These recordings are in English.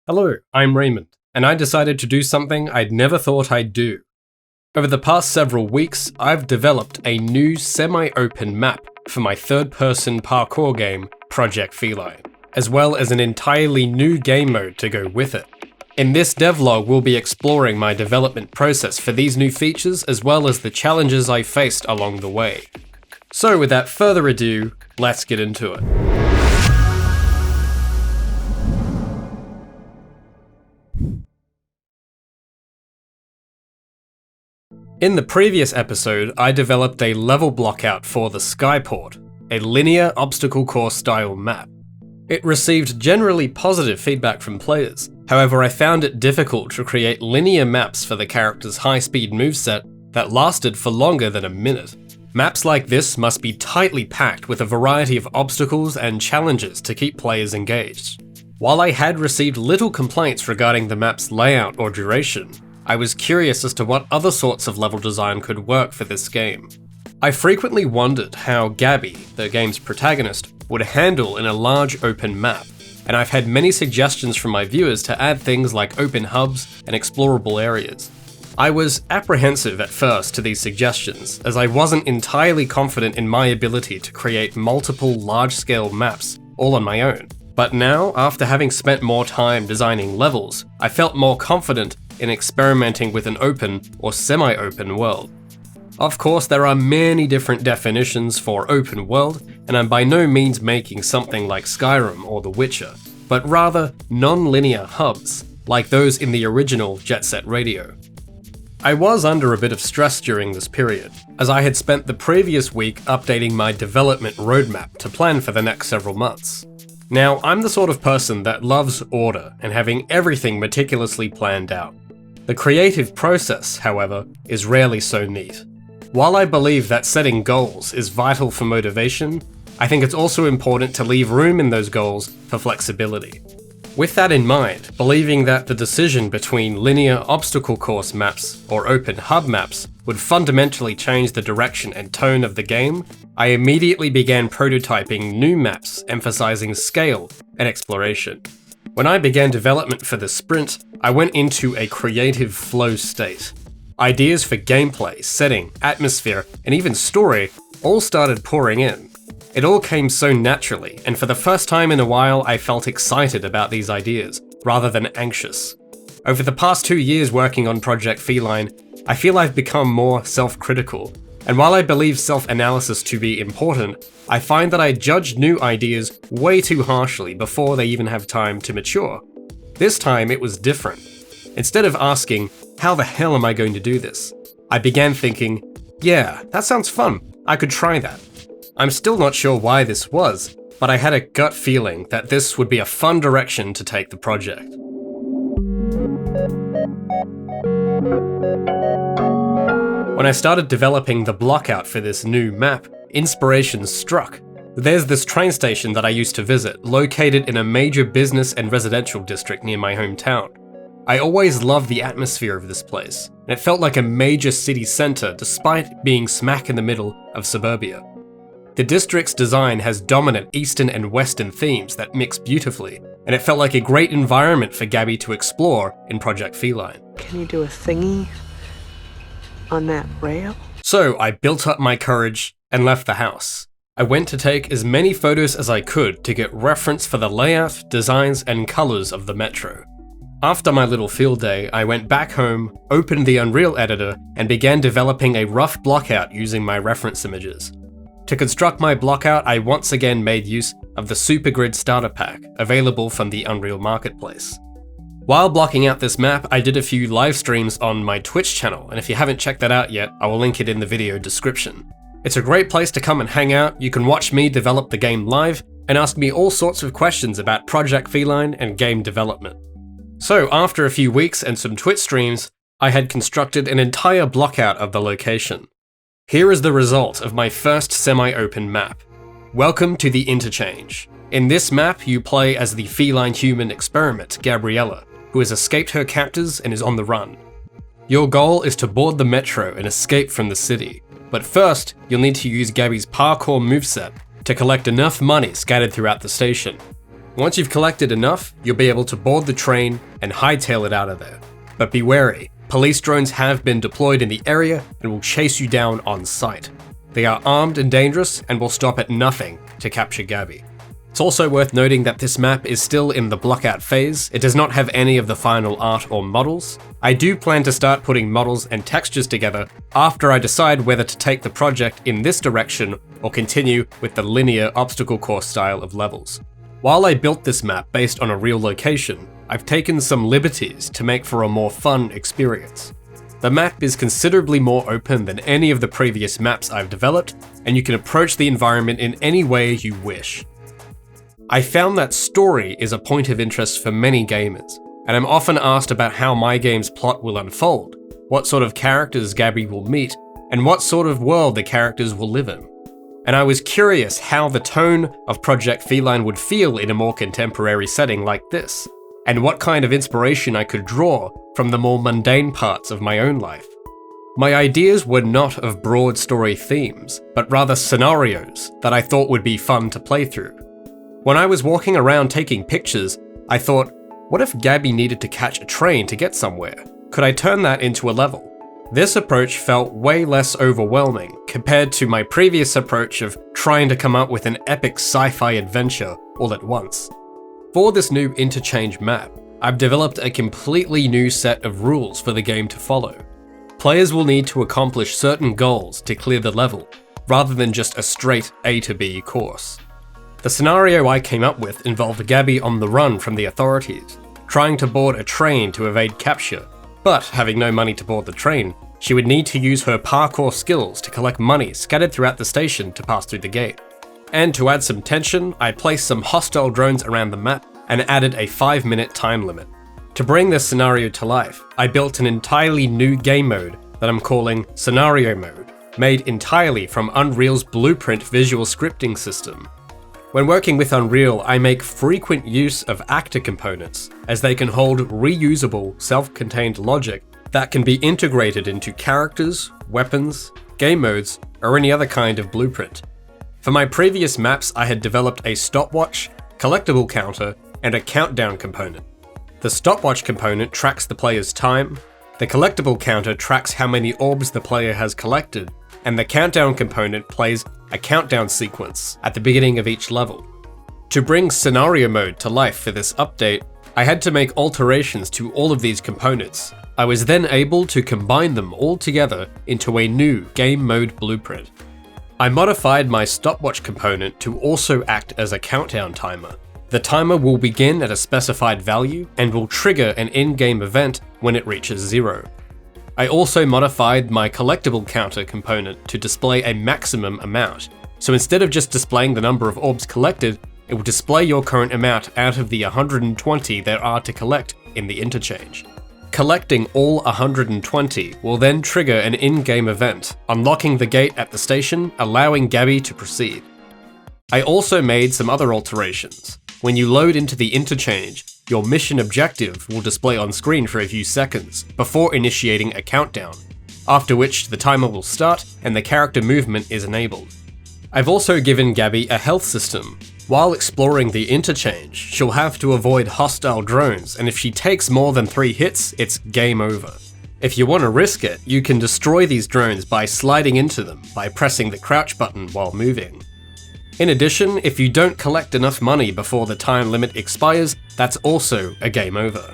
Hello, I'm Raymond, and I decided to do something I'd never thought I'd do. Over the past several weeks, I've developed a new semi-open map for my third-person parkour game, Project Feline, as well as an entirely new game mode to go with it. In this devlog, we'll be exploring my development process for these new features as well as the challenges I faced along the way. So without further ado, let's get into it. In the previous episode, I developed a level blockout for the Skyport, a linear obstacle course style map. It received generally positive feedback from players, however I found it difficult to create linear maps for the character's high-speed moveset that lasted for longer than a minute. Maps like this must be tightly packed with a variety of obstacles and challenges to keep players engaged. While I had received little complaints regarding the map's layout or duration, I was curious as to what other sorts of level design could work for this game. I frequently wondered how Gabby, the game's protagonist, would handle in a large open map, and I've had many suggestions from my viewers to add things like open hubs and explorable areas. I was apprehensive at first to these suggestions, as I wasn't entirely confident in my ability to create multiple large-scale maps all on my own. But now, after having spent more time designing levels, I felt more confident in experimenting with an open or semi-open world. Of course, there are many different definitions for open world, and I'm by no means making something like Skyrim or The Witcher, but rather non-linear hubs, like those in the original Jet Set Radio. I was under a bit of stress during this period, as I had spent the previous week updating my development roadmap to plan for the next several months. Now, I'm the sort of person that loves order and having everything meticulously planned out. The creative process, however, is rarely so neat. While I believe that setting goals is vital for motivation, I think it's also important to leave room in those goals for flexibility. With that in mind, believing that the decision between linear obstacle course maps or open hub maps would fundamentally change the direction and tone of the game, I immediately began prototyping new maps emphasizing scale and exploration. When I began development for the sprint, I went into a creative flow state. Ideas for gameplay, setting, atmosphere, and even story all started pouring in. It all came so naturally, and for the first time in a while I felt excited about these ideas, rather than anxious. Over the past 2 years working on Project Feline, I feel I've become more self-critical, and while I believe self-analysis to be important, I find that I judge new ideas way too harshly before they even have time to mature. This time it was different. Instead of asking, how the hell am I going to do this? I began thinking, yeah, that sounds fun, I could try that. I'm still not sure why this was, but I had a gut feeling that this would be a fun direction to take the project. When I started developing the blockout for this new map, inspiration struck. There's this train station that I used to visit, located in a major business and residential district near my hometown. I always loved the atmosphere of this place, and it felt like a major city centre despite being smack in the middle of suburbia. The district's design has dominant eastern and western themes that mix beautifully, and it felt like a great environment for Gabby to explore in Project Feline. Can you do a thingy on that rail? So I built up my courage and left the house. I went to take as many photos as I could to get reference for the layout, designs, and colours of the metro. After my little field day, I went back home, opened the Unreal editor, and began developing a rough blockout using my reference images. To construct my blockout, I once again made use of the Supergrid starter pack, available from the Unreal Marketplace. While blocking out this map, I did a few live streams on my Twitch channel, and if you haven't checked that out yet, I will link it in the video description. It's a great place to come and hang out. You can watch me develop the game live, and ask me all sorts of questions about Project Feline and game development. So after a few weeks and some Twitch streams, I had constructed an entire blockout of the location. Here is the result of my first semi-open map. Welcome to the Interchange. In this map, you play as the feline human experiment, Gabriella, who has escaped her captors and is on the run. Your goal is to board the metro and escape from the city, but first, you'll need to use Gabby's parkour moveset to collect enough money scattered throughout the station. Once you've collected enough, you'll be able to board the train and hightail it out of there. But be wary, police drones have been deployed in the area and will chase you down on sight. They are armed and dangerous and will stop at nothing to capture Gabby. It's also worth noting that this map is still in the blockout phase. It does not have any of the final art or models. I do plan to start putting models and textures together after I decide whether to take the project in this direction or continue with the linear obstacle course style of levels. While I built this map based on a real location, I've taken some liberties to make for a more fun experience. The map is considerably more open than any of the previous maps I've developed, and you can approach the environment in any way you wish. I found that story is a point of interest for many gamers, and I'm often asked about how my game's plot will unfold, what sort of characters Gabby will meet, and what sort of world the characters will live in. And I was curious how the tone of Project Feline would feel in a more contemporary setting like this, and what kind of inspiration I could draw from the more mundane parts of my own life. My ideas were not of broad story themes, but rather scenarios that I thought would be fun to play through. When I was walking around taking pictures, I thought, what if Gabby needed to catch a train to get somewhere? Could I turn that into a level? This approach felt way less overwhelming compared to my previous approach of trying to come up with an epic sci-fi adventure all at once. For this new interchange map, I've developed a completely new set of rules for the game to follow. Players will need to accomplish certain goals to clear the level, rather than just a straight A to B course. The scenario I came up with involved Gabby on the run from the authorities, trying to board a train to evade capture, but having no money to board the train, she would need to use her parkour skills to collect money scattered throughout the station to pass through the gate. And to add some tension, I placed some hostile drones around the map and added a 5-minute time limit. To bring this scenario to life, I built an entirely new game mode that I'm calling Scenario Mode, made entirely from Unreal's Blueprint visual scripting system. When working with Unreal, I make frequent use of actor components, as they can hold reusable, self-contained logic that can be integrated into characters, weapons, game modes, or any other kind of blueprint. For my previous maps, I had developed a stopwatch, collectible counter, and a countdown component. The stopwatch component tracks the player's time, the collectible counter tracks how many orbs the player has collected, and the countdown component plays a countdown sequence at the beginning of each level. To bring scenario mode to life for this update, I had to make alterations to all of these components. I was then able to combine them all together into a new game mode blueprint. I modified my stopwatch component to also act as a countdown timer. The timer will begin at a specified value and will trigger an in-game event when it reaches 0. I also modified my collectible counter component to display a maximum amount. So instead of just displaying the number of orbs collected, it will display your current amount out of the 120 there are to collect in the interchange. Collecting all 120 will then trigger an in-game event, unlocking the gate at the station, allowing Gabby to proceed. I also made some other alterations. When you load into the interchange, your mission objective will display on screen for a few seconds before initiating a countdown, after which the timer will start and the character movement is enabled. I've also given Gabby a health system. While exploring the interchange, she'll have to avoid hostile drones, and if she takes more than 3 hits, it's game over. If you want to risk it, you can destroy these drones by sliding into them by pressing the crouch button while moving. In addition, if you don't collect enough money before the time limit expires, that's also a game over.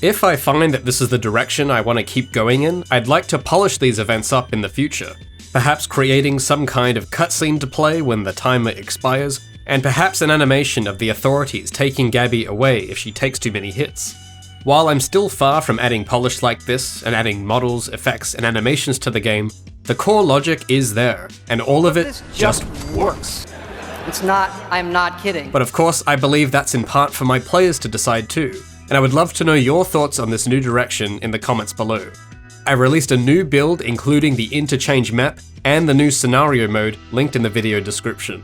If I find that this is the direction I want to keep going in, I'd like to polish these events up in the future, perhaps creating some kind of cutscene to play when the timer expires, and perhaps an animation of the authorities taking Gabby away if she takes too many hits. While I'm still far from adding polish like this and adding models, effects, and animations to the game, the core logic is there, and all of it just works. It's not, I'm not kidding. But of course, I believe that's in part for my players to decide too, and I would love to know your thoughts on this new direction in the comments below. I released a new build including the interchange map and the new scenario mode linked in the video description.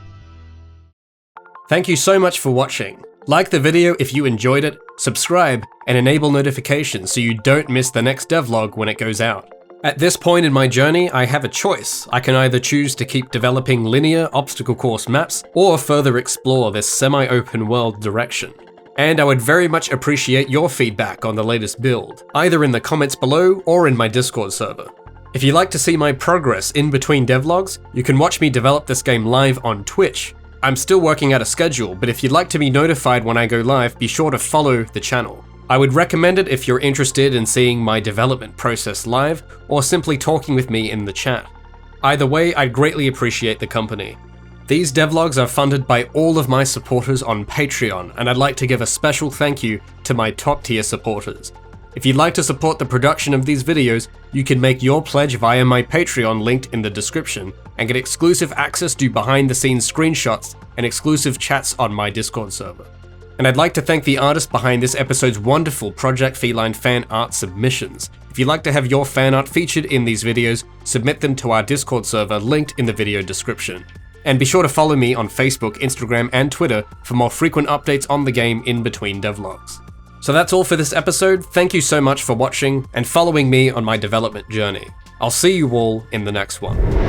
Thank you so much for watching. Like the video if you enjoyed it, subscribe, and enable notifications so you don't miss the next devlog when it goes out. At this point in my journey, I have a choice. I can either choose to keep developing linear obstacle course maps, or further explore this semi-open world direction. And I would very much appreciate your feedback on the latest build, either in the comments below or in my Discord server. If you'd like to see my progress in between devlogs, you can watch me develop this game live on Twitch. I'm still working out a schedule, but if you'd like to be notified when I go live, be sure to follow the channel. I would recommend it if you're interested in seeing my development process live, or simply talking with me in the chat. Either way, I'd greatly appreciate the company. These devlogs are funded by all of my supporters on Patreon, and I'd like to give a special thank you to my top tier supporters. If you'd like to support the production of these videos, you can make your pledge via my Patreon linked in the description, and get exclusive access to behind the scenes screenshots and exclusive chats on my Discord server. And I'd like to thank the artist behind this episode's wonderful Project Feline fan art submissions. If you'd like to have your fan art featured in these videos, submit them to our Discord server linked in the video description. And be sure to follow me on Facebook, Instagram, and Twitter for more frequent updates on the game in between devlogs. So that's all for this episode. Thank you so much for watching and following me on my development journey. I'll see you all in the next one.